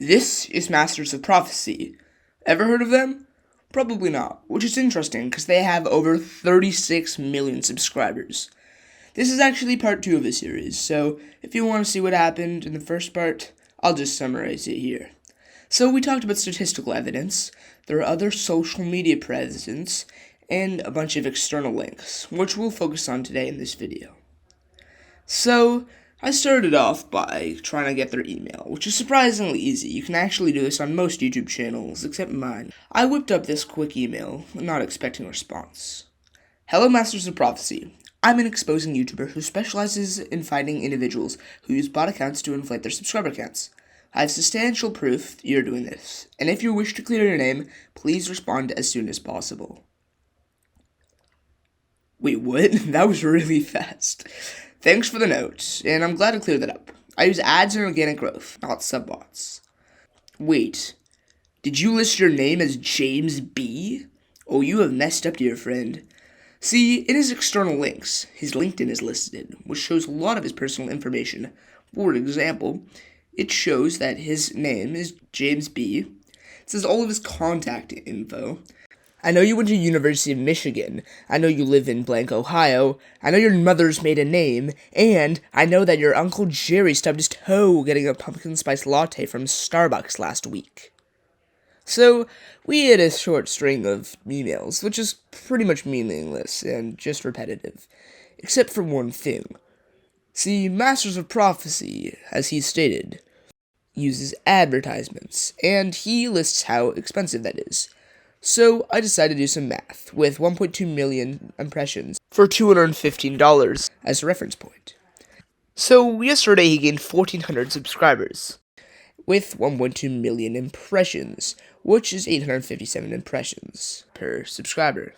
This is Masters of Prophecy. Ever heard of them? Probably not, which is interesting because they have over 36 million subscribers. This is actually part 2 of the series, so if you want to see what happened in the first part, I'll just summarize it here. So we talked about statistical evidence, there are other social media presence, and a bunch of external links, which we'll focus on today in this video. So, I started off by trying to get their email, which is surprisingly easy. You can actually do this on most YouTube channels, except mine. I whipped up this quick email, not expecting a response. Hello, Masters of Prophecy. I'm an exposing YouTuber who specializes in finding individuals who use bot accounts to inflate their subscriber counts. I have substantial proof you're doing this, and if you wish to clear your name, please respond as soon as possible. Wait, what? That was really fast. Thanks for the note, and I'm glad to clear that up. I use ads and organic growth, not subbots. Wait, did you list your name as James B? Oh, you have messed up, dear friend. See, in his external links, his LinkedIn is listed, which shows a lot of his personal information. For example, it shows that his name is James B. It says all of his contact info. I know you went to University of Michigan. I know you live in blank, Ohio. I know your mother's maiden name. And I know that your Uncle Jerry stubbed his toe getting a pumpkin spice latte from Starbucks last week. So, we had a short string of emails, which is pretty much meaningless and just repetitive. Except for one thing. See, Masters of Prophecy, as he stated, uses advertisements, and he lists how expensive that is. So I decided to do some math, with 1.2 million impressions for $215 as a reference point. So yesterday he gained 1,400 subscribers, with 1.2 million impressions, which is 857 impressions per subscriber.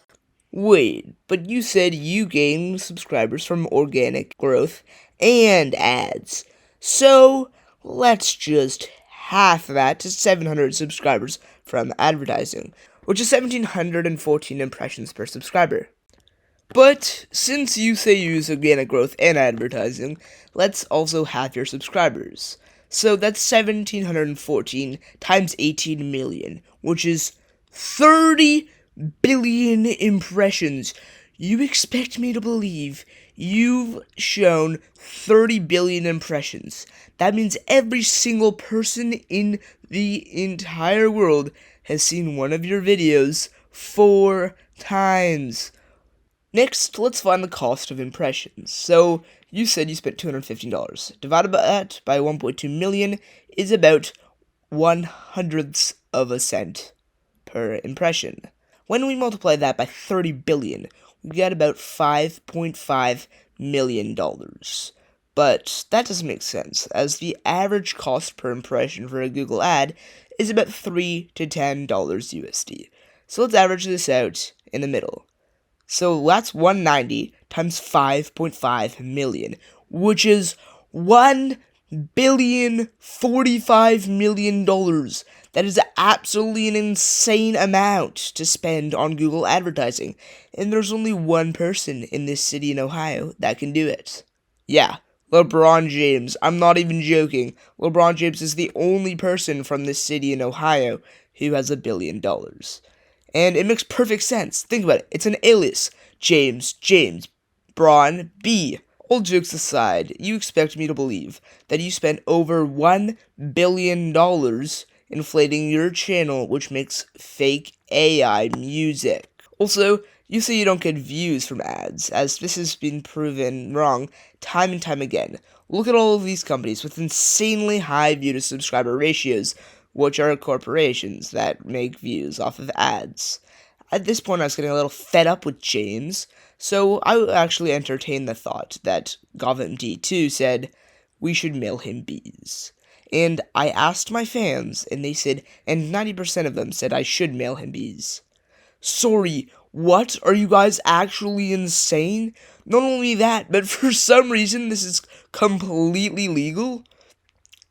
Wait, but you said you gained subscribers from organic growth and ads. So let's just half that to 700 subscribers from advertising, which is 1,714 impressions per subscriber. But since you say you use organic growth and advertising, let's also half your subscribers. So that's 1,714 times 18 million, which is 30 billion impressions. You expect me to believe you've shown 30 billion impressions. That means every single person in the entire world has seen one of your videos 4 times. Next, let's find the cost of impressions. So, you said you spent $215. Divided by that by 1.2 million is about 1/100th of a cent per impression. When we multiply that by 30 billion, we get about $5.5 million. But that doesn't make sense, as the average cost per impression for a Google ad is about $3 to $10 USD. So let's average this out in the middle. So that's 190 times 5.5 million, which is $1,045 million. That is absolutely an insane amount to spend on Google advertising, and there's only one person in this city in Ohio that can do it. Yeah, LeBron James. I'm not even joking. LeBron James is the only person from this city in Ohio who has $1 billion. And it makes perfect sense. Think about it. It's an alias. James, Braun, B. All jokes aside, you expect me to believe that you spent over $1 billion inflating your channel, which makes fake AI music. Also, you say you don't get views from ads, as this has been proven wrong time and time again. Look at all of these companies with insanely high view-to-subscriber ratios, which are corporations that make views off of ads. At this point, I was getting a little fed up with James, so I actually entertained the thought that GovMD2 said we should mail him bees. And I asked my fans, and they said, and 90% of them said I should mail him bees. Sorry, what? Are you guys actually insane? Not only that, but for some reason this is completely legal.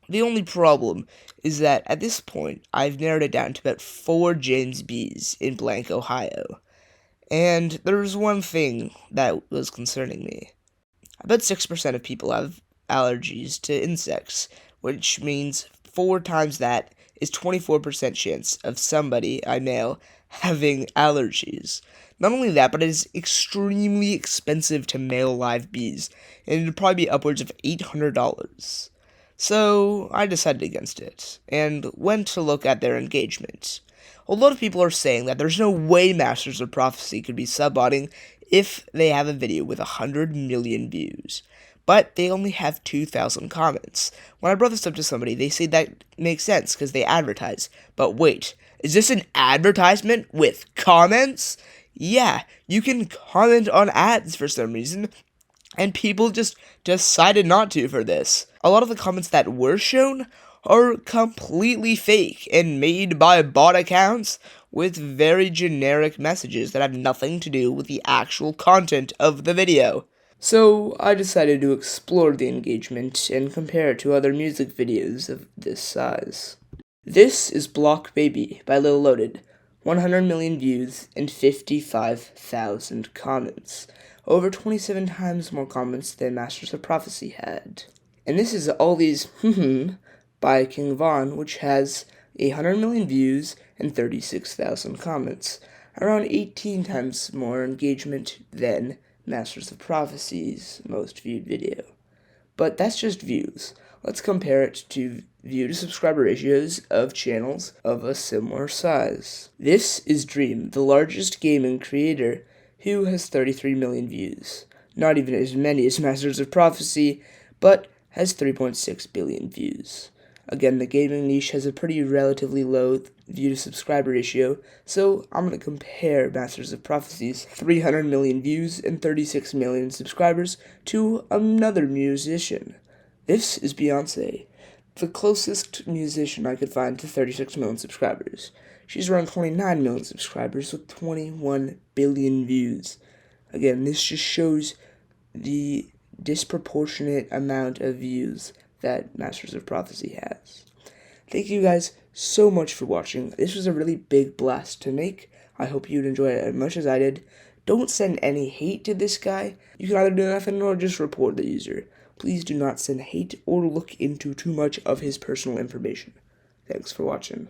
The only problem is that at this point, I've narrowed it down to about 4 James B's in blank, Ohio. And there's one thing that was concerning me. About 6% of people have allergies to insects, which means 4 times that is 24% chance of somebody, a male, having allergies. Not only that, but it is extremely expensive to mail live bees, and it'd probably be upwards of $800. So I decided against it, and went to look at their engagement. A lot of people are saying that there's no way Masters of Prophecy could be subbotting if they have a video with 100 million views. But they only have 2,000 comments. When I brought this up to somebody, they say that makes sense because they advertise. But wait, is this an advertisement with comments? Yeah, you can comment on ads for some reason, and people just decided not to for this. A lot of the comments that were shown are completely fake and made by bot accounts with very generic messages that have nothing to do with the actual content of the video. So I decided to explore the engagement and compare it to other music videos of this size. This is Block Baby by Lil Loaded. 100 million views and 55,000 comments. Over 27 times more comments than Masters of Prophecy had. And this is All These by King Von, which has 100 million views and 36,000 comments. Around 18 times more engagement than Masters of Prophecy's most viewed video. But that's just views. Let's compare it to view to subscriber ratios of channels of a similar size. This is Dream, the largest gaming creator, who has 33 million views. Not even as many as Masters of Prophecy, but has 3.6 billion views. Again, the gaming niche has a pretty relatively low view to subscriber ratio, so I'm going to compare Masters of Prophecy's 300 million views and 36 million subscribers to another musician. This is Beyonce, the closest musician I could find to 36 million subscribers. She's around 29 million subscribers with 21 billion views. Again, this just shows the disproportionate amount of views that Masters of Prophecy has. Thank you guys so much for watching. This was a really big blast to make. I hope you'd enjoy it as much as I did. Don't send any hate to this guy. You can either do nothing or just report the user. Please do not send hate or look into too much of his personal information. Thanks for watching.